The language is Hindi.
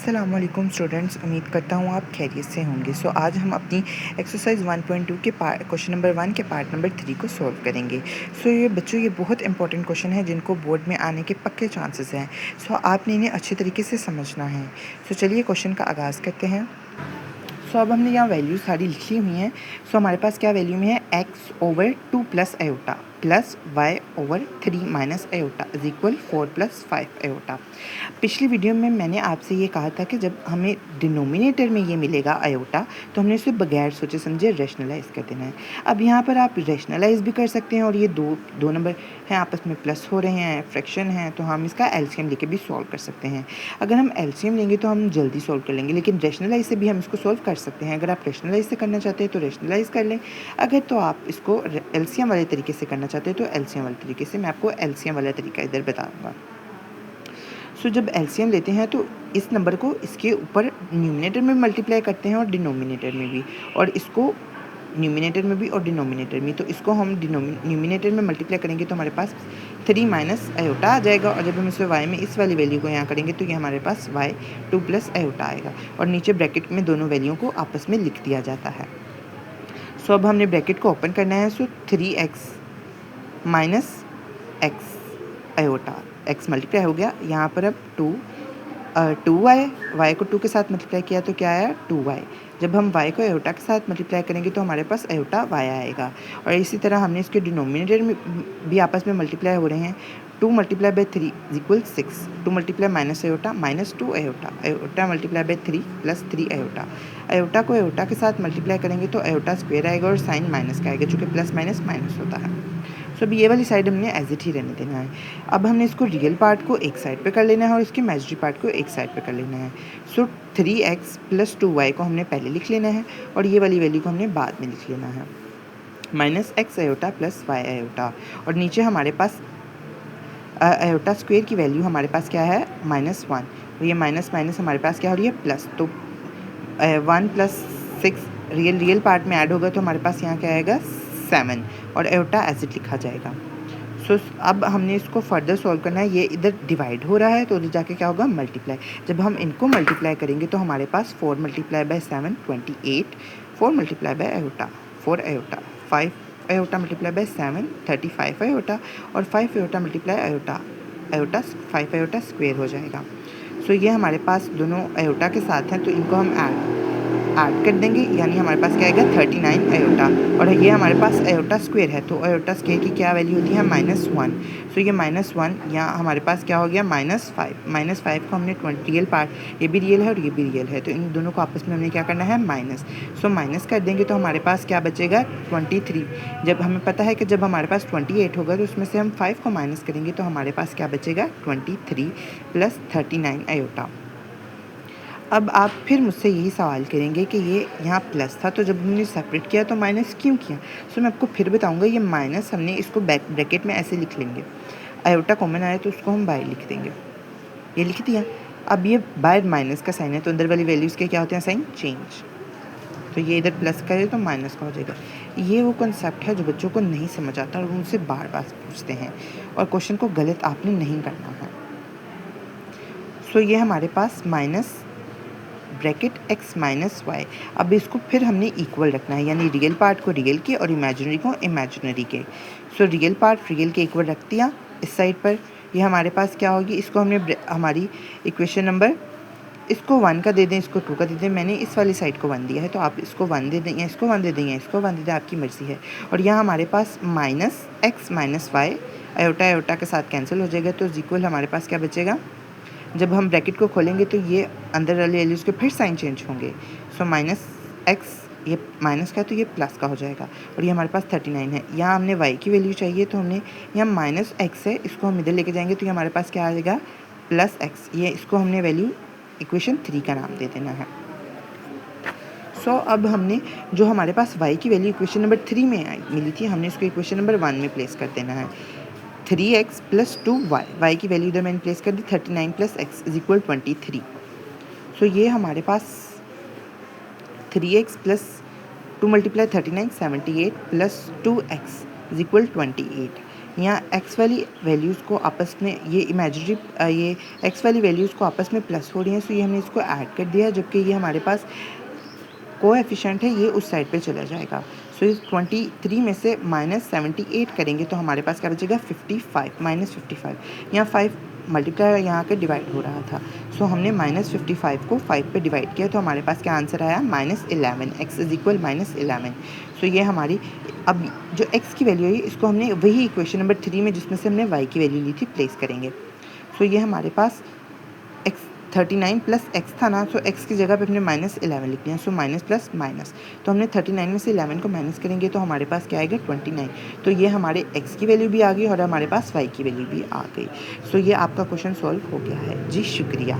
अस्सलामुअलैकुम स्टूडेंट्स, उम्मीद करता हूँ आप खैरियत से होंगे। आज हम अपनी एक्सरसाइज 1.2 के क्वेश्चन नंबर 1 के पार्ट नंबर 3 को सॉल्व करेंगे। ये बच्चों ये बहुत इंपॉर्टेंट क्वेश्चन है जिनको बोर्ड में आने के पक्के चांसेस हैं। आपने इन्हें अच्छे तरीके से समझना है। चलिए क्वेश्चन का आगाज़ करते हैं। अब हमने यहाँ वैल्यू सारी लिखी हुई हैं। हमारे पास क्या वैल्यू में है, x/2 plus iota plus y/3 minus iota is equal 4 + 5 iota. पिछली वीडियो में मैंने आपसे ये कहा था कि जब हमें डिनोमिनेटर में ये मिलेगा आयोटा तो हमने इसे बगैर सोचे समझे रैशनलाइज कर देना है। अब यहाँ पर आप रैशनलाइज भी कर सकते हैं और ये दो नंबर हैं आपस में प्लस हो रहे हैं, फ्रैक्शन है, तो हम इसका एलसीएम लेके भी सॉल्व कर सकते हैं। अगर हम एलसीएम लेंगे तो हम जल्दी सॉल्व कर लेंगे, लेकिन रैशनलाइज से भी हम इसको सॉल्व कर सकते हैं। अगर आप रैशनलाइज से करना चाहते हैं तो रैशनलाइज कर लें, अगर तो आप इसको एलसीएम वाले तरीके से करना चाहते हैं तो एलसीएम वाले तरीके से। मैं आपको एलसीएम वाला तरीका इधर बता दूँगा। जब एलसीएम लेते हैं तो इस नंबर को इसके ऊपर न्यूमिनेटर में मल्टीप्लाई करते हैं और डिनोमिनेटर में भी, और इसको न्यूमिनेटर में भी और डिनोमिनेटर में। तो इसको हम न्यूमिनेटर में मल्टीप्लाई करेंगे तो हमारे पास 3 माइनस आयोटा आ जाएगा, और जब हम इसे y में इस वाली वैल्यू को यहाँ करेंगे तो ये हमारे पास y2 प्लस आयोटा आएगा, और नीचे ब्रैकेट में दोनों वैल्यूओं को आपस में लिख दिया जाता है। अब हमने ब्रैकेट को ओपन करना है। 3x minus x iota, x multiply हो गया, यहाँ पर अब 2y, y को 2 के साथ मल्टीप्लाई किया तो क्या आया 2y। जब हम y को आयोटा के साथ मल्टीप्लाई करेंगे तो हमारे पास आयोटा y आएगा, और इसी तरह हमने इसके डिनोमिनेटर में भी आपस में मल्टीप्लाई हो रहे हैं। 2 × 3 = 6, 2 multiply minus iota -2 iota, iota multiply by 3 + 3 iota. Iota को आयोटा के साथ मल्टीप्लाई करेंगे तो आयोटा स्क्वायर आएगा और साइन माइनस का आएगा, चूँकि प्लस माइनस माइनस होता है। अब ये वाली साइड हमने एज इट ही रहने देना है। अब हमने इसको रियल पार्ट को एक साइड पे कर लेना है और इसके इमेजिनरी पार्ट को एक साइड पे कर लेना है। 3x + 2y को हमने पहले लिख लेना है और ये वाली वैल्यू को हमने बाद में लिख लेना है, -x iota plus y iota, और नीचे हमारे पास आयोटा स्क्वायर की वैल्यू हमारे पास क्या है -1, और ये माइनस माइनस हमारे पास क्या हो रही है प्लस, तो 1 + 6 रियल पार्ट में ऐड होगा तो हमारे पास यहाँ क्या आएगा 7, और आयोटा एज इट लिखा जाएगा। अब हमने इसको फर्दर सॉल्व करना है। ये इधर डिवाइड हो रहा है तो उधर जाके क्या होगा मल्टीप्लाई। जब हम इनको मल्टीप्लाई करेंगे तो हमारे पास 4 × 7 28, 4 × आयोटा 4 आयोटा, 5 आयोटा × 7 35 आयोटा, और 5 आयोटा × आयोटा 5 आयोटा स्क्वायर हो जाएगा। ये हमारे पास दोनों आयोटा के साथ हैं तो इनको हम ऐड कर देंगे, यानी हमारे पास क्या आएगा 39 आयोटा, और ये हमारे पास आयोटा स्क्वायर है तो आयोटा स्क्वायर की क्या वैल्यू होती है -1। ये -1 यहाँ हमारे पास क्या हो गया -5 को हमने रियल पार्ट, ये भी रियल है और ये भी रियल है, तो इन दोनों को आपस में हमने क्या करना है माइनस। माइनस कर देंगे तो हमारे पास क्या बचेगा 23। जब हमें पता है कि जब हमारे पास 28 होगा तो उसमें से हम 5 को माइनस करेंगे तो हमारे पास क्या बचेगा 23 + 39 आयोटा। अब आप फिर मुझसे यही सवाल करेंगे कि ये यहाँ प्लस था तो जब हमने सेपरेट किया तो माइनस क्यों किया। मैं आपको फिर बताऊंगा। ये माइनस हमने इसको ब्रैकेट में ऐसे लिख लेंगे, आयोटा कॉमन आया तो उसको हम बाय लिख देंगे, ये लिख दिया। अब ये बाय माइनस का साइन है तो अंदर वाली वैल्यूज़ के क्या होते हैं साइन चेंज, तो ये इधर प्लस का है तो माइनस का हो जाएगा। ये वो कॉन्सेप्ट है जो बच्चों को नहीं समझ आता और उनसे बार बार पूछते हैं, और क्वेश्चन को गलत आपने नहीं करना है। ये हमारे पास minus bracket x minus Y. अब इसको फिर हमने इक्वल रखना है, यानी रियल पार्ट को रियल के और इमेजिनरी को इमेजिनरी के। रियल पार्ट रियल के इक्वल रख दिया इस साइड पर। ये हमारे पास क्या होगी, इसको हमने हमारी इक्वेशन नंबर, इसको 1 का दे दें, इसको 2 का दे दें। मैंने इस वाली साइड को 1 दिया है तो आप इसको 1 दे दें या इसको 1 दे दें या इसको 1 दे दें, आपकी मर्ज़ी है। और यहाँ हमारे पास -x minus Y, iota iota के साथ कैंसिल हो जाएगा तो इक्वल हमारे पास क्या बचेगा। जब हम ब्रैकेट को खोलेंगे तो ये अंदर वाले वैल्यूज़ के फिर साइन चेंज होंगे। -x, ये माइनस का है तो ये प्लस का हो जाएगा, और ये हमारे पास 39 है। यहाँ हमने y की वैल्यू चाहिए तो हमने यहाँ -x है, इसको हम इधर लेके जाएंगे तो ये हमारे पास क्या आ जाएगा +x। ये इसको हमने वैल्यू इक्वेशन 3 का नाम दे देना है। अब हमने जो हमारे पास y की वैल्यू इक्वेशन नंबर 3 में मिली थी, हमने इसको इक्वेशन नंबर 1 में प्लेस कर देना है। 3x + 2y, y की वैल्यू इधर मैंने प्लेस कर दी 39 + x = 23। ये हमारे पास 3x + 2 × 39 78 + 2x = 28। यहाँ एक्स वाली वैल्यूज़ को आपस में ये इमेजिनरी ये एक्स वाली वैल्यूज़ को आपस में प्लस हो रही हैं, सो ये हमने इसको ऐड कर दिया, जबकि ये हमारे पास कोएफिशिएंट है ये उस साइड पे चला जाएगा। सो इस 23 में से -78 करेंगे तो हमारे पास क्या बचेगा 55 -55। यहाँ 5 मल्टीप्लाई यहाँ के डिवाइड हो रहा था, सो हमने -55 को 5 पे डिवाइड किया तो हमारे पास क्या आंसर आया -11। x is equal -11। सो ये हमारी अब जो x की वैल्यू है इसको हमने वही इक्वेशन नंबर 3 में जिसमें से हमने y की वैल्यू ली थी प्लेस करेंगे। सो ये हमारे पास x 39 प्लस एक्स था ना, सो x की जगह पे हमने -11 लिख दिया। सो माइनस प्लस माइनस, तो हमने 39 में से 11 को माइनस करेंगे तो हमारे पास क्या आएगा 29। तो ये हमारे x की वैल्यू भी आ गई और हमारे पास y की वैल्यू भी आ गई। सो ये आपका क्वेश्चन सॉल्व हो गया है जी, शुक्रिया।